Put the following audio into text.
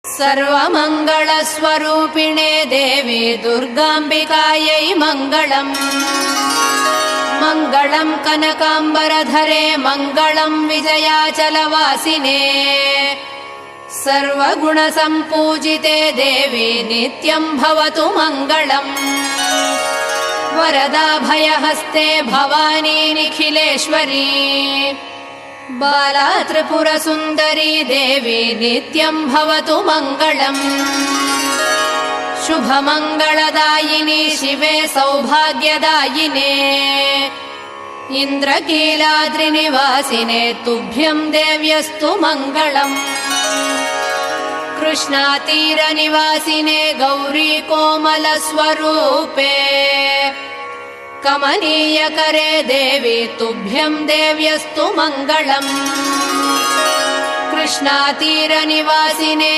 सर्वमङ्गलस्वरूपिणे देवी दुर्गाम्बिकायै मङ्गलम्। मङ्गलम् कनकाम्बरधरे मङ्गलम् विजयाचलवासिने। सर्वगुणसम्पूजिते देवी नित्यम् भवतु मङ्गलम्। वरदाभयहस्ते भवानी निखिलेश्वरी। बाला त्रिपुरसुन्दरी देवी नित्यम् भवतु मङ्गलम्। शुभमङ्गलदायिनी शिवे सौभाग्यदायिने। इन्द्रकीलाद्रिनिवासिने तुभ्यम् देव्यस्तु मङ्गलम्। कृष्णातीरनिवासिने गौरी कोमलस्वरूपे। कमनीयकरे देवी तुभ्यम् देव्यस्तु मङ्गलम्। कृष्णातीरनिवासिने